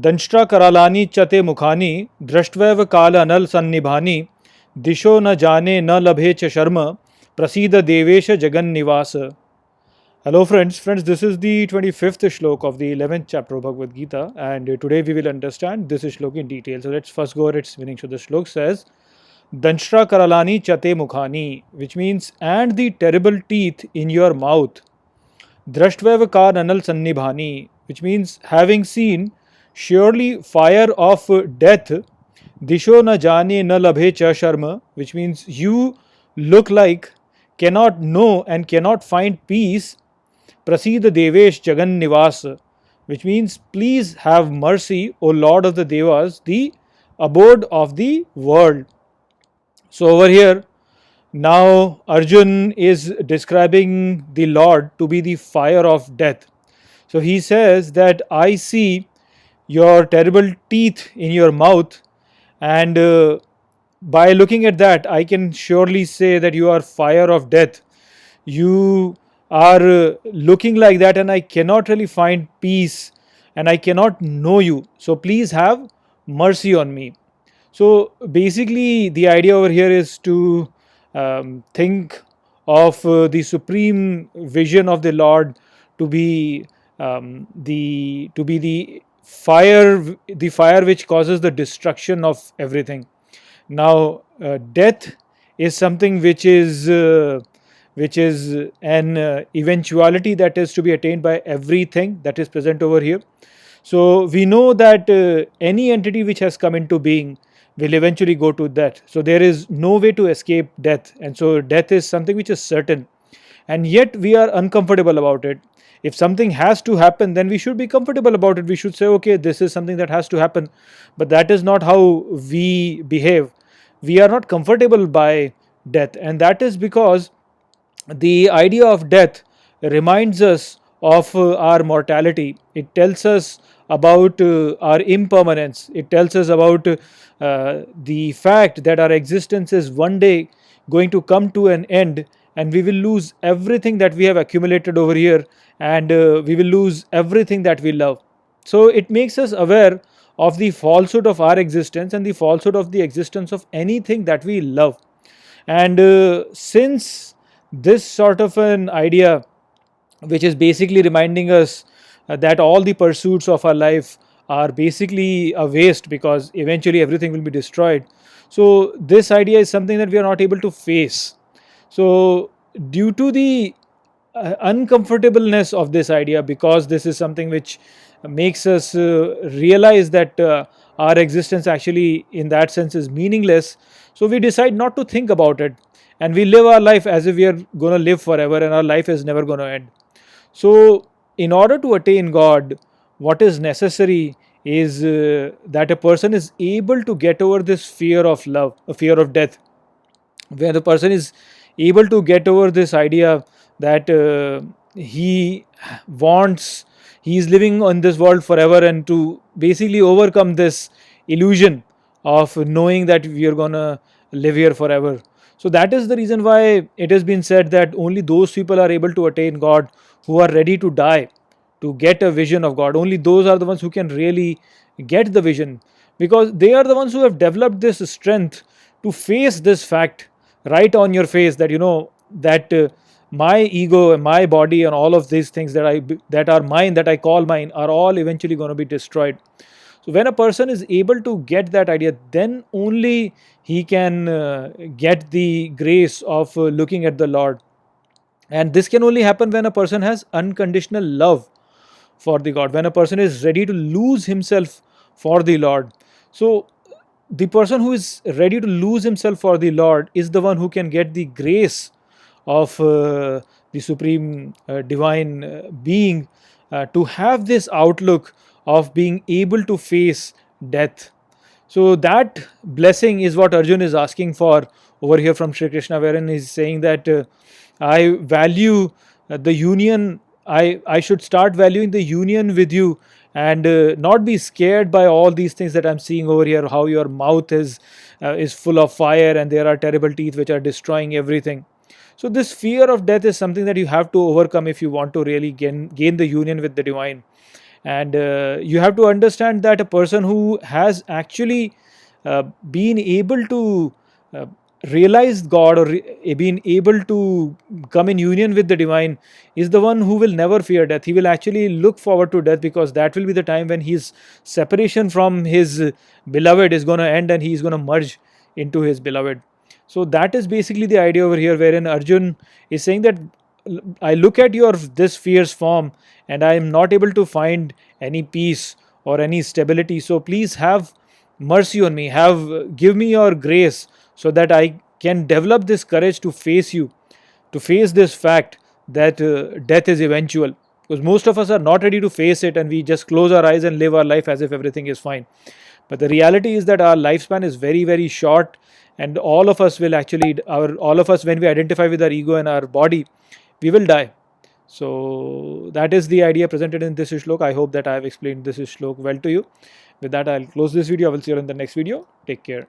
Danshtra karalani chate mukhani, drashtvav kala anal sannibhani, disho na jane na labhe cha sharma, prasida devesha jagan nivasa. Hello friends, this is the 25th Shloka of the 11th chapter of Bhagavad Gita, and today we will understand this Shloka in detail. So let's first go over its meaning. So the Shloka says, Danshra karalani chate mukhani, which means, and the terrible teeth in your mouth. Drashtvav ka nanal sannibhani, which means, having seen, surely fire of death. Disho na jane na labhe cha sharma, which means, you look like, cannot know and cannot find peace. Prasida Devesh Jagan Nivas, which means, please have mercy, O Lord of the Devas, the abode of the world. So over here, now Arjun is describing the Lord to be the fire of death. So he says that I see your terrible teeth in your mouth, and by looking at that, I can surely say that you are fire of death. You are looking like that, and I cannot really find peace, and I cannot know you. So please have mercy on me. So basically, the idea over here is to think of the supreme vision of the Lord to be the fire which causes the destruction of everything. Now, death is something which is an eventuality that is to be attained by everything that is present over here. So we know that any entity which has come into being will eventually go to death. So there is no way to escape death, and so death is something which is certain, and yet we are uncomfortable about it. If something has to happen, then we should be comfortable about it. We should say, okay, this is something that has to happen, but that is not how we behave. We are not comfortable by death, and that is because the idea of death reminds us of our mortality. It tells us about our impermanence. It tells us about the fact that our existence is one day going to come to an end, and we will lose everything that we have accumulated over here, and we will lose everything that we love. So it makes us aware of the falsehood of our existence and the falsehood of the existence of anything that we love. And since this sort of an idea, which is basically reminding us that all the pursuits of our life are basically a waste because eventually everything will be destroyed. So this idea is something that we are not able to face. So due to the uncomfortableness of this idea, because this is something which makes us realize that our existence actually in that sense is meaningless, so we decide not to think about it, and we live our life as if we are going to live forever and our life is never going to end. So in order to attain God, what is necessary is that a person is able to get over this fear of love, a fear of death, where the person is able to get over this idea that he is living on this world forever, and to basically overcome this illusion of knowing that we are going to live here forever. So that is the reason why it has been said that only those people are able to attain God who are ready to die to get a vision of God. Only those are the ones who can really get the vision, because they are the ones who have developed this strength to face this fact right on your face, that that my ego and my body and all of these things that are mine, that I call mine, are all eventually going to be destroyed. So when a person is able to get that idea, then only he can get the grace of looking at the Lord. And this can only happen when a person has unconditional love for the God, when a person is ready to lose himself for the Lord. So the person who is ready to lose himself for the Lord is the one who can get the grace of the supreme divine being, to have this outlook of being able to face death. So that blessing is what Arjun is asking for over here from Sri Krishna, wherein he's saying that I value the union. I should start valuing the union with you, and not be scared by all these things that I'm seeing over here. How your mouth is full of fire, and there are terrible teeth which are destroying everything. So this fear of death is something that you have to overcome if you want to really gain the union with the divine. And you have to understand that a person who has actually been able to uh, realize God, or been able to come in union with the divine, is the one who will never fear death. He will actually look forward to death, because that will be the time when his separation from his beloved is going to end and he is going to merge into his beloved. So that is basically the idea over here, wherein Arjun is saying that I look at your this fierce form and I am not able to find any peace or any stability. So please have mercy on me. Give me your grace so that I can develop this courage to face you, to face this fact that death is eventual. Because most of us are not ready to face it, and we just close our eyes and live our life as if everything is fine. But the reality is that our lifespan is very, very short, and all of us will actually, all of us, when we identify with our ego and our body, we will die. So that is the idea presented in this shlok. I hope that I have explained this shlok well to you. With that, I'll close this video. I will see you in the next video. Take care.